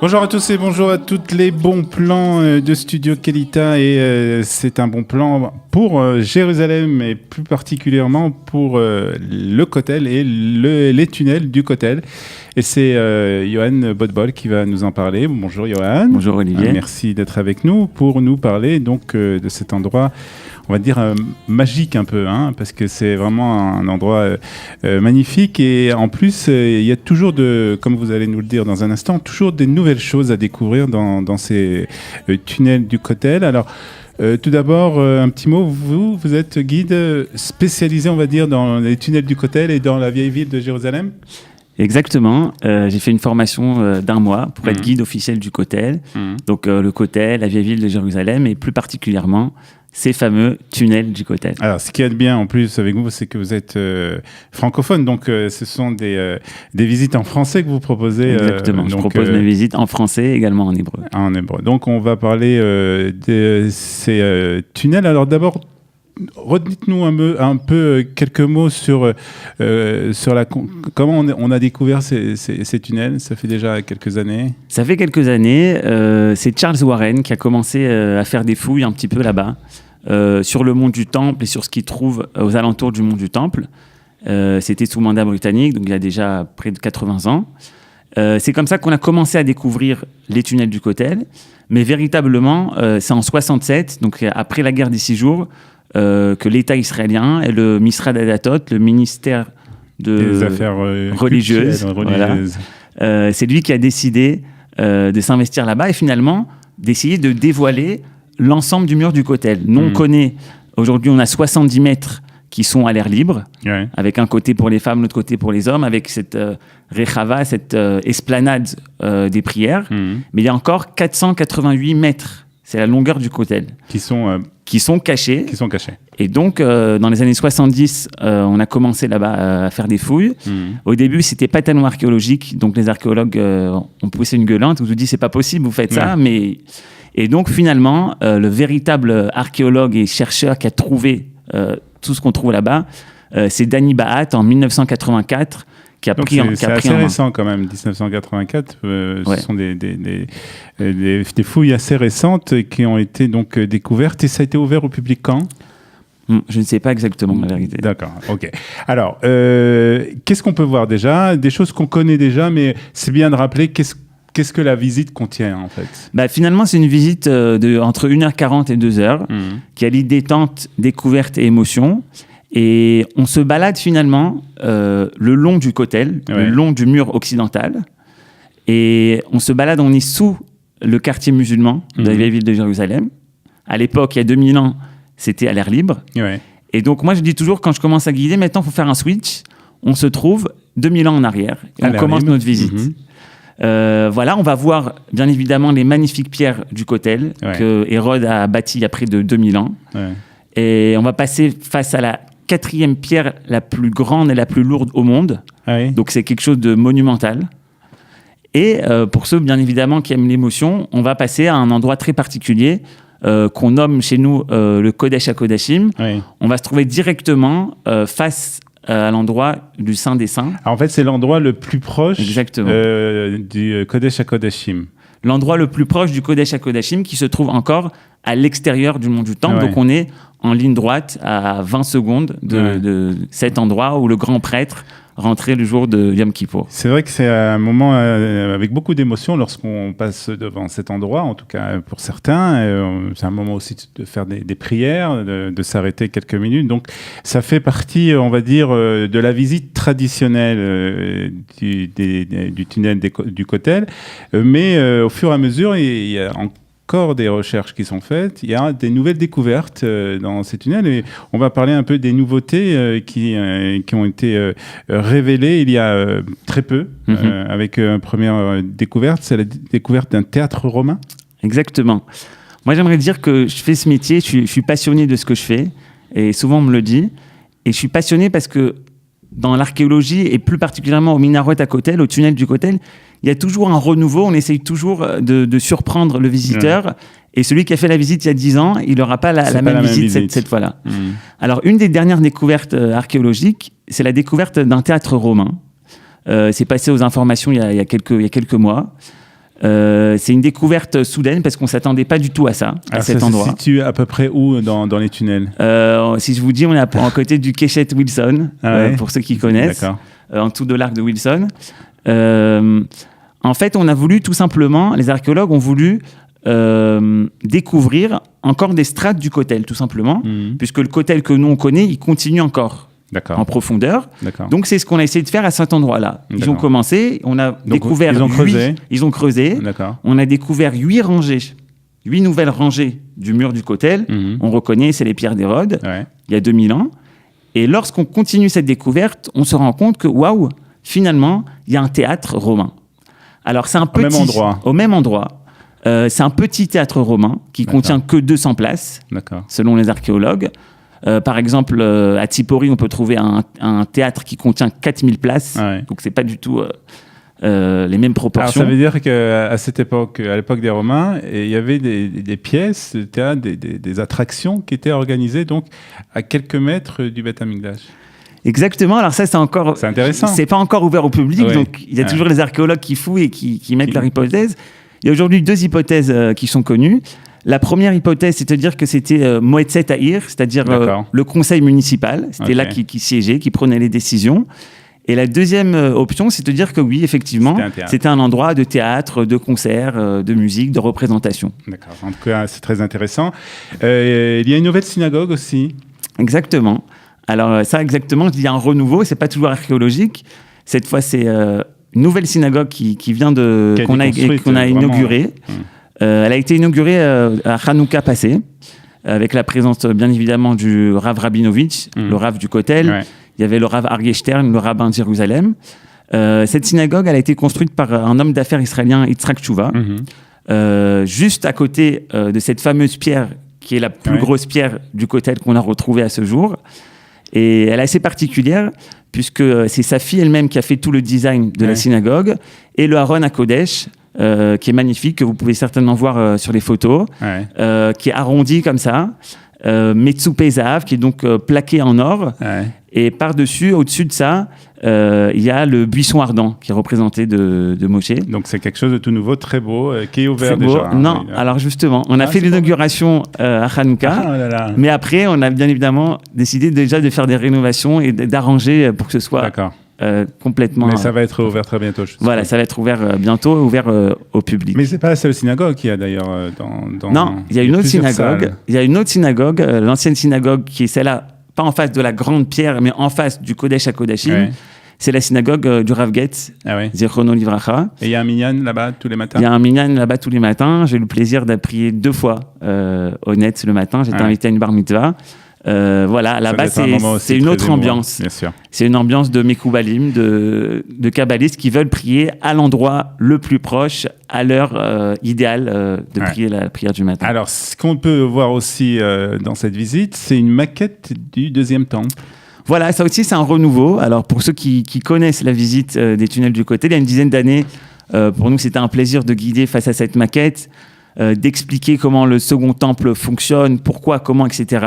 Bonjour à tous et bonjour à toutes les bons plans de Studio Kelita et c'est un bon plan pour Jérusalem et plus particulièrement pour le Kotel et les tunnels du Kotel. Et c'est Yohan Botbol qui va nous en parler. Bonjour Yohan. Bonjour Olivier. Merci d'être avec nous pour nous parler donc de cet endroit, on va dire magique un peu, hein, parce que c'est vraiment un endroit magnifique et en plus il y a toujours, comme vous allez nous le dire dans un instant, toujours des nouvelles choses à découvrir dans ces tunnels du Kotel. Alors tout d'abord, un petit mot, vous êtes guide spécialisé, on va dire, dans les tunnels du Kotel et dans la vieille ville de Jérusalem ? Exactement. J'ai fait une formation d'1 mois pour être guide officiel du Kotel. Donc le Kotel, la vieille ville de Jérusalem et plus particulièrement ces fameux tunnels du Kotel. Alors, ce qui est bien en plus avec vous, c'est que vous êtes francophone, donc ce sont des visites en français que vous proposez. Exactement, je propose mes visites en français et également en hébreu. En hébreu. Donc, on va parler de ces tunnels. Alors, d'abord, redites-nous un peu quelques mots sur comment on a découvert ces tunnels. Ça fait déjà quelques années. Ça fait quelques années. C'est Charles Warren qui a commencé à faire des fouilles un petit peu là-bas, sur le mont du Temple et sur ce qu'il trouve aux alentours du mont du Temple. C'était sous mandat britannique, donc il y a déjà près de 80 ans. C'est comme ça qu'on a commencé à découvrir les tunnels du Kotel. Mais véritablement, c'est en 67, donc après la guerre des 6 jours, que l'État israélien et le Misrad Hadatot, le ministère des affaires religieuses, voilà, c'est lui qui a décidé de s'investir là-bas et finalement d'essayer de dévoiler l'ensemble du mur du Kotel. Nous, on connaît, aujourd'hui, on a 70 mètres qui sont à l'air libre, avec un côté pour les femmes, l'autre côté pour les hommes, avec cette rechava, cette esplanade des prières. Mais il y a encore 488 mètres. C'est la longueur du Kotel. Qui sont cachés. Et donc, dans les années 70, on a commencé là-bas à faire des fouilles. Au début, c'était pas tellement archéologique. Donc, les archéologues ont poussé une gueulante. Ils ont dit, c'est pas possible, vous faites ça. Et donc, finalement, le véritable archéologue et chercheur qui a trouvé tout ce qu'on trouve là-bas, c'est Danny Baat en 1984. C'est assez récent quand même, 1984. Ce sont des fouilles assez récentes qui ont été donc découvertes. Et ça a été ouvert au public quand ? Je ne sais pas exactement la vérité. D'accord, ok. Alors, qu'est-ce qu'on peut voir déjà ? Des choses qu'on connaît déjà, mais c'est bien de rappeler qu'est-ce que la visite contient en fait ? Finalement, c'est une visite entre 1h40 et 2h qui allie détente, découverte et émotion. Et on se balade finalement le long du Kotel, le long du mur occidental. Et on est sous le quartier musulman de la vieille ville de Jérusalem. À l'époque, il y a 2000 ans, c'était à l'air libre. Et donc moi, je dis toujours, quand je commence à guider, maintenant, il faut faire un switch. On se trouve 2000 ans en arrière et on commence notre visite. Voilà, on va voir bien évidemment les magnifiques pierres du Kotel que Hérode a bâties il y a près de 2000 ans. Et on va passer face à la 4e pierre la plus grande et la plus lourde au monde. Donc c'est quelque chose de monumental. Et pour ceux bien évidemment qui aiment l'émotion, on va passer à un endroit très particulier qu'on nomme chez nous le Kodesh HaKodashim. On va se trouver directement face à l'endroit du Saint des Saints. Alors en fait, c'est l'endroit le plus proche du Kodesh HaKodashim. L'endroit le plus proche du Kodesh HaKodashim qui se trouve encore à l'extérieur du mont du Temple. Donc on est en ligne droite à 20 secondes de cet endroit où le grand prêtre rentrait le jour de Yom Kippour. C'est vrai que c'est un moment avec beaucoup d'émotion lorsqu'on passe devant cet endroit, en tout cas pour certains. C'est un moment aussi de faire des prières, de s'arrêter quelques minutes. Donc ça fait partie, on va dire, de la visite traditionnelle du tunnel du Kotel. Mais au fur et à mesure, il y a encore des recherches qui sont faites, il y a des nouvelles découvertes dans ces tunnels et on va parler un peu des nouveautés qui ont été révélées il y a très peu, avec une première découverte, c'est la découverte d'un théâtre romain. Exactement. Moi j'aimerais dire que je fais ce métier, je suis passionné de ce que je fais et souvent on me le dit et je suis passionné parce que dans l'archéologie et plus particulièrement au Minarot à Kotel, au tunnel du Kotel, il y a toujours un renouveau, on essaye toujours de surprendre le visiteur. Et celui qui a fait la visite il y a 10 ans, il n'aura pas la même visite cette fois-là. Alors, une des dernières découvertes archéologiques, c'est la découverte d'un théâtre romain. C'est passé aux informations il y a quelques mois. C'est une découverte soudaine parce qu'on ne s'attendait pas du tout à ça, à cet endroit. Ça se situe à peu près où dans les tunnels? Si je vous dis, on est à côté du Keshet Wilson, pour ceux qui connaissent, en dessous de l'arc de Wilson. En fait, on a voulu tout simplement, les archéologues ont voulu découvrir encore des strates du Kotel, tout simplement, puisque le Kotel que nous on connaît, il continue encore. En profondeur. Donc, c'est ce qu'on a essayé de faire à cet endroit-là. Ils ont commencé, on a découvert ils ont creusé. On a découvert 8 nouvelles rangées du mur du Kotel. On reconnaît, c'est les pierres d'Hérode, il y a 2000 ans. Et lorsqu'on continue cette découverte, on se rend compte que, waouh, finalement, il y a un théâtre romain. Alors, c'est un petit... Au même endroit. C'est un petit théâtre romain qui contient que 200 places, selon les archéologues. Par exemple, à Tsipori, on peut trouver un théâtre qui contient 4000 places. Donc, c'est pas du tout les mêmes proportions. Alors, ça veut dire qu'à cette époque, à l'époque des Romains, il y avait des pièces de théâtre, des attractions qui étaient organisées donc à quelques mètres du Beth Amikdash. Exactement. Alors ça, c'est intéressant. C'est pas encore ouvert au public, donc il y a toujours les archéologues qui fouillent et qui mettent leur hypothèse. Il y a aujourd'hui 2 hypothèses qui sont connues. La première hypothèse, c'est de dire que c'était Moetzet Ha'ir, c'est-à-dire le conseil municipal. C'était là qui siégeait, qui prenait les décisions. Et la deuxième option, c'est de dire que oui, effectivement, c'était un endroit de théâtre, de concert, de musique, de représentation. D'accord. En tout cas, c'est très intéressant. Il y a une nouvelle synagogue aussi. Exactement. Alors ça, exactement, il y a un renouveau. C'est pas toujours archéologique. Cette fois, c'est une nouvelle synagogue qu'on a inaugurée. Elle a été inaugurée à Hanouka passé, avec la présence bien évidemment du Rav Rabinovitch, le Rav du Kotel. Il y avait le Rav Aryeh Stern, le rabbin de Jérusalem. Cette synagogue, elle a été construite par un homme d'affaires israélien, Yitzhak Tchouva, juste à côté de cette fameuse pierre qui est la plus grosse pierre du Kotel qu'on a retrouvée à ce jour. Et elle est assez particulière, puisque c'est sa fille elle-même qui a fait tout le design de la synagogue, et le Aron HaKodesh, qui est magnifique, que vous pouvez certainement voir sur les photos, qui est arrondi comme ça, Metsoupé Zahav, qui est donc plaqué en or, et par-dessus, au-dessus de ça, il y a le buisson ardent qui est représenté de Moshe. Donc c'est quelque chose de tout nouveau, très beau, qui est ouvert déjà. Non, alors justement, on a fait l'inauguration à Hanouka, mais après, on a bien évidemment décidé déjà de faire des rénovations et d'arranger pour que ce soit... complètement. Mais ça va être ouvert très bientôt. Voilà, ça va être ouvert bientôt, ouvert au public. Mais c'est pas la seule synagogue qu'il y a d'ailleurs dans. Non, il y a une autre synagogue. Il y a une autre synagogue, l'ancienne synagogue qui est celle-là, pas en face de la grande pierre, mais en face du Kodesh HaKodashim. C'est la synagogue du Rav Getz, Zichrono Livracha. Et il y a un minyan là-bas tous les matins. Il y a un minyan là-bas tous les matins. J'ai eu le plaisir de prier 2 fois au Netz le matin. J'étais invité à une bar mitzvah. Voilà, là-bas, c'est une autre ambiance. Bien sûr. C'est une ambiance de Mekoubalim, de kabbalistes qui veulent prier à l'endroit le plus proche, à l'heure idéale de prier la prière du matin. Alors, ce qu'on peut voir aussi dans cette visite, c'est une maquette du 2e temple. Voilà, ça aussi, c'est un renouveau. Alors, pour ceux qui connaissent la visite des tunnels du Kotel, il y a une dizaine d'années, pour nous, c'était un plaisir de guider face à cette maquette, d'expliquer comment le second temple fonctionne, pourquoi, comment, etc.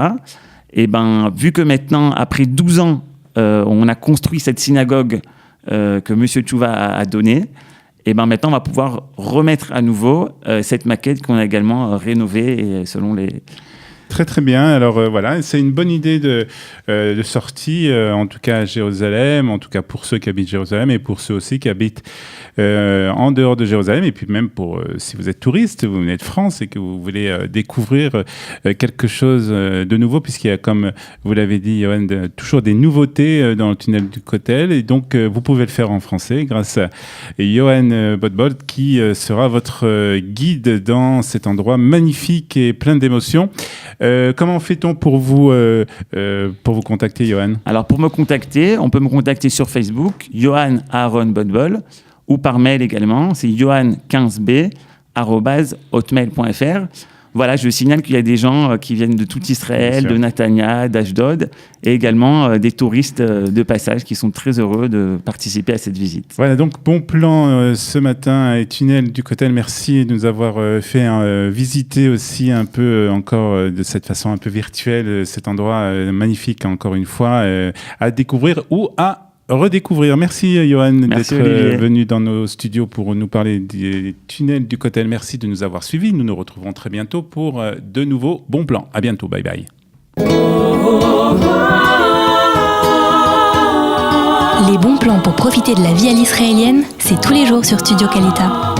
Et ben, vu que maintenant, après 12 ans, on a construit cette synagogue que M. Tchouva a donnée, et ben maintenant, on va pouvoir remettre à nouveau cette maquette qu'on a également rénovée selon les... Très très bien. Alors voilà, c'est une bonne idée de sortie, en tout cas à Jérusalem, en tout cas pour ceux qui habitent Jérusalem et pour ceux aussi qui habitent en dehors de Jérusalem. Et puis même pour si vous êtes touriste, vous venez de France et que vous voulez découvrir quelque chose de nouveau, puisqu'il y a, comme vous l'avez dit, Yoann, toujours des nouveautés dans le tunnel du Kotel. Et donc vous pouvez le faire en français grâce à Yoann Botbol qui sera votre guide dans cet endroit magnifique et plein d'émotions. Comment fait-on pour vous contacter, Yoann ? Alors, pour me contacter, on peut me contacter sur Facebook, Yoann Aaron Botbol, ou par mail également, c'est yoann15b@hotmail.fr. Voilà, je signale qu'il y a des gens qui viennent de tout Israël, de Natania, d'Ashdod, et également des touristes de passage qui sont très heureux de participer à cette visite. Voilà, donc bon plan ce matin et tunnel du Kotel. Merci de nous avoir fait visiter aussi un peu encore de cette façon un peu virtuelle cet endroit magnifique encore une fois à découvrir ou à redécouvrir. Merci Johan Merci, d'être Olivier. venu dans nos studios pour nous parler des tunnels du Cotel. Merci de nous avoir suivis. Nous nous retrouverons très bientôt pour de nouveaux bons plans. À bientôt. Bye bye. Les bons plans pour profiter de la vie à l'israélienne, c'est tous les jours sur Studio Kalita.